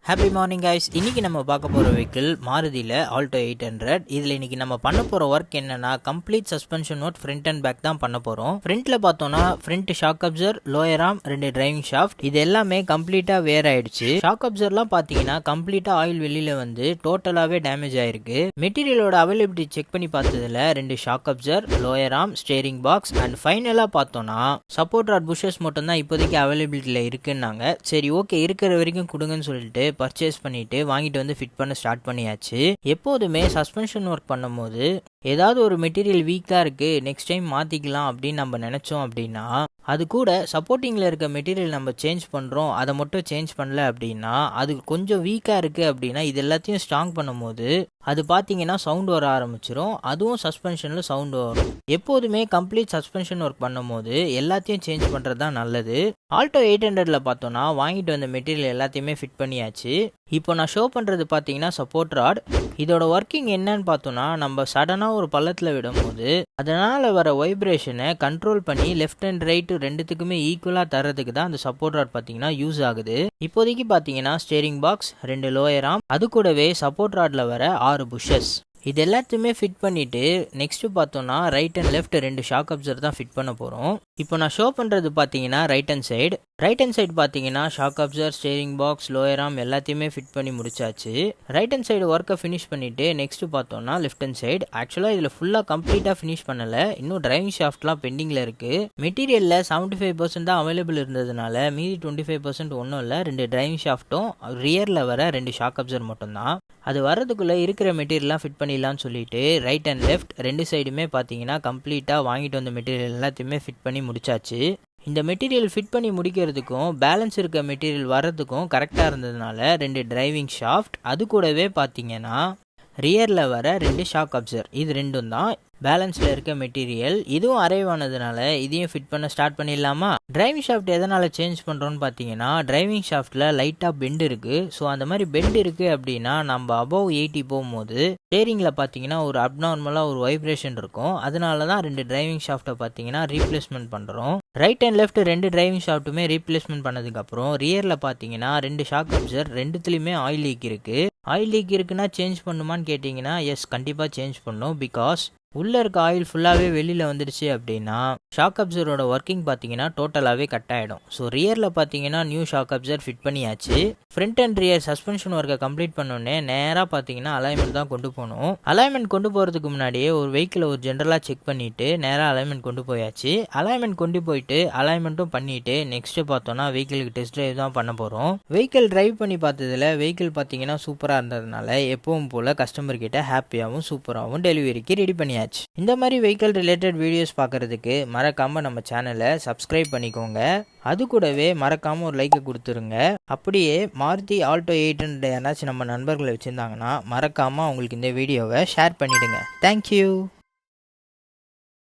Happy morning guys. இன்னைக்கு நம்ம பார்க்க போகிற வெஹிக்கிள் மாருதியில் ஆல்டோ 800. இதில் இன்னைக்கு நம்ம பண்ண போகிற ஒர்க் என்னன்னா complete suspension note front and back தான் பண்ண போகிறோம். ஃப்ரண்ட்டில் பார்த்தோம்னா front shock absorber, lower arm, 2 driving shaft இது எல்லாமே கம்ப்ளீட்டாக வேர் ஆயிடுச்சு. ஷாக் அப்சர்லாம் பார்த்தீங்கன்னா கம்ப்ளீட்டாக ஆயில் வெளியில் வந்து டோட்டலாகவே டேமேஜ் ஆயிருக்கு. மெட்டீரியலோட அவைலபிலிட்டி செக் பண்ணி பார்த்ததுல 2 shock absorber, lower arm, steering box and ஃபைனலாக பார்த்தோம்னா சப்போர்ட் ராட் புஷஸ் மட்டும் தான் இப்போதைக்கு அவைலபிலிட்டியில் இருக்குன்னாங்க. சரி ஓகே, இருக்கிற வரைக்கும் கொடுங்கன்னு சொல்லிட்டு பர்ச்சேஸ் பண்ணிட்டு வாங்கிட்டு வந்து ஃபிட் பண்ண ஸ்டார்ட் பண்ணியாச்சு. எப்போதுமே சஸ்பென்ஷன் ஒர்க் பண்ணும்போது ஏதாவது ஒரு மெட்டீரியல் வீக்காக இருக்குது, நெக்ஸ்ட் டைம் மாற்றிக்கலாம் அப்படின்னு நம்ம நினச்சோம் அப்படின்னா அது கூட சப்போர்ட்டிங்கில் இருக்க மெட்டீரியல் நம்ம சேஞ்ச் பண்ணுறோம், அதை மட்டும் சேஞ்ச் பண்ணல அப்படின்னா அது கொஞ்சம் வீக்காக இருக்குது அப்படின்னா இது எல்லாத்தையும் ஸ்ட்ராங் பண்ணும்போது அது பார்த்தீங்கன்னா சவுண்ட் வர ஆரம்பிச்சிடும். அதுவும் சஸ்பென்ஷனில் சவுண்ட் வரும். எப்போதுமே கம்ப்ளீட் சஸ்பென்ஷன் ஒர்க் பண்ணும்போது எல்லாத்தையும் சேஞ்ச் பண்ணுறது தான் நல்லது. ஆல்டோ 800ல் பார்த்தோன்னா வாங்கிட்டு வந்த மெட்டீரியல் எல்லாத்தையுமே ஃபிட் பண்ணியாச்சு. இப்போ நான் ஷோ பண்ணுறது பார்த்தீங்கன்னா சப்போர்ட் ராட். இதோட ஒர்க்கிங் என்னன்னு பார்த்தோன்னா நம்ம சடனாக ஒரு பள்ளத்தில் விடும்போது அதனால் வர வைப்ரேஷனை கண்ட்ரோல் பண்ணி லெஃப்ட் அண்ட் ரைட்டு ரெண்டுத்துக்குமே ஈக்குவலாக தரதுக்கு தான் அந்த சப்போர்ட் ராட் பார்த்தீங்கன்னா யூஸ் ஆகுது. இப்போதைக்கு பார்த்தீங்கன்னா ஸ்டேரிங் பாக்ஸ், 2 லோயர் ஆர்ம், அது கூடவே சப்போர்ட் ராட்ல வர 6 புஷஸ் இது எல்லாத்தையுமே ஃபிட் பண்ணிவிட்டு நெக்ஸ்ட்டு பார்த்தோன்னா right and left 2 shock Afsar தான் ஃபிட் பண்ண போகிறோம். இப்போ நான் ஷோ பண்ணுறது பார்த்தீங்கன்னா ரைட் ஹேண்ட் சைடு பார்த்தீங்கன்னா shock Afsar, steering box, lower arm எல்லாத்தையுமே ஃபிட் பண்ணி முடிச்சாச்சு. ரைட் ஹேண்ட் சைடு ஒர்க்கை ஃபினிஷ் பண்ணிவிட்டு நெக்ஸ்ட்டு பார்த்தோன்னா லெஃப்ட் ஹேண்ட் சைடு. ஆக்சுவலாக இதில் ஃபுல்லாக கம்ப்ளீட்டாக ஃபினிஷ் பண்ணலை, இன்னும் டிரைவிங் ஷாஃப்ட்லாம் பெண்டிங்கில் இருக்குது. மெட்டீரியலில் 75% தான் அவைலபிள் இருந்ததுனால மீதி 25% ஒன்றும் இல்லை, 2 டிரைவிங் ஷாஃப்ட்டும் ரியரில் வர 2 ஷாக் அப்சர் மட்டும்தான். அது வரதுக்குள்ளே இருக்கிற மெட்டீரியல்லாம் ஃபிட் பண்ணிடலான்னு சொல்லிட்டு ரைட் அண்ட் லெஃப்ட் 2 சைடுமே பார்த்தீங்கன்னா கம்ப்ளீட்டாக வாங்கிட்டு வந்த மெட்டீரியல் எல்லாத்தையுமே ஃபிட் பண்ணி முடிச்சாச்சு. இந்த மெட்டீரியல் ஃபிட் பண்ணி முடிக்கிறதுக்கும் பேலன்ஸ் இருக்க மெட்டீரியல் வர்றதுக்கும் கரெக்டாக இருந்ததுனால 2 டிரைவிங் ஷாஃப்ட், அது கூடவே பார்த்தீங்கன்னா ரியரில் வர 2 ஷாக் அப்சர் இது ரெண்டும் தான் பேலன்ஸில் இருக்க மெட்டீரியல். இதுவும் அரைவ் ஆனதுனால இதையும் ஃபிட் பண்ண ஸ்டார்ட் பண்ணிடலாமா. டிரைவிங் ஷாஃப்ட் எதனால் சேஞ்ச் பண்ணுறோன்னு பார்த்தீங்கன்னா டிரைவிங் ஷாஃப்ட்டில் லைட்டாக பெண்ட் இருக்குது. ஸோ அந்த மாதிரி பெண்ட் இருக்குது அப்படின்னா நம்ம அபவ் 80 போகும்போது ஸ்டேரிங்கில் பார்த்தீங்கன்னா ஒரு அப்நார்மலாக ஒரு வைப்ரேஷன் இருக்கும். அதனால தான் 2 டிரைவிங் ஷாஃப்ட்டை பார்த்தீங்கன்னா ரீப்ளேஸ்மெண்ட் பண்ணுறோம். ரைட் அண்ட் லெஃப்ட் 2 டிரைவிங் ஷாஃப்ட்டுமே ரீப்ளேஸ்மெண்ட் பண்ணதுக்கப்புறம் ரியரில் பார்த்தீங்கன்னா 2 ஷாக் அப்சர் ரெண்டுத்துலேயுமே ஆயில் லீக் இருக்குது. ஆயில் லீக் இருக்குன்னா சேஞ்ச் பண்ணுமான்னு கேட்டிங்கன்னா எஸ், கண்டிப்பாக சேஞ்ச் பண்ணும். பிகாஸ் உள்ளே இருக்க ஆயில் ஃபுல்லாகவே வெளியில் வந்துடுச்சு அப்படின்னா ஷாக் அப்சரோட ஒர்க்கிங் பார்த்தீங்கன்னா டோட்டலாகவே கட் ஆகிடும். ஸோ ரியரில் பார்த்தீங்கன்னா நியூ ஷாக் அப்சர் ஃபிட் பண்ணியாச்சு. ஃப்ரண்ட் அண்ட் ரியர் சஸ்பென்ஷன் ஒர்க்கை கம்ப்ளீட் பண்ணோடனே நேராக பார்த்தீங்கன்னா அலைன்மெண்ட் தான் கொண்டு போகணும். அலைன்மெண்ட் கொண்டு போகிறதுக்கு முன்னாடியே ஒரு வெஹிக்கிளை ஒரு ஜென்ரலாக செக் பண்ணிவிட்டு நேராக அலைன்மெண்ட் கொண்டு போயாச்சு. அலைன்மெண்ட் கொண்டு போயிட்டு அலைன்மெண்ட்டும் பண்ணிவிட்டு நெக்ஸ்ட்டு பார்த்தோன்னா வெஹிக்கிளுக்கு டெஸ்ட் ட்ரைவ் தான் பண்ண போகிறோம். வெஹிக்கிள் டிரைவ் பண்ணி பார்த்ததில் வெஹிக்கிள் பார்த்தீங்கன்னா சூப்பராக இருந்ததுனால எப்பவும் போல் கஸ்டமர் கிட்ட ஹாப்பியாகவும் சூப்பராகவும் டெலிவரிக்கு ரெடி பண்ணியாச்சு. இந்த மாதிரி வெஹிக்கிள் ரிலேட்டட் வீடியோஸ் பார்க்குறதுக்கு மறக்காமல் நம்ம சேனலை சப்ஸ்கிரைப் பண்ணிக்கோங்க. அது கூடவே மறக்காமல் ஒரு லைக்கை கொடுத்துருங்க. அப்படியே மாருதி ஆல்டோ 800 யாராச்சும் நம்ம நண்பர்களை வச்சுருந்தாங்கன்னா மறக்காமல் அவங்களுக்கு இந்த வீடியோவை ஷேர் பண்ணிவிடுங்க. தேங்க்யூ.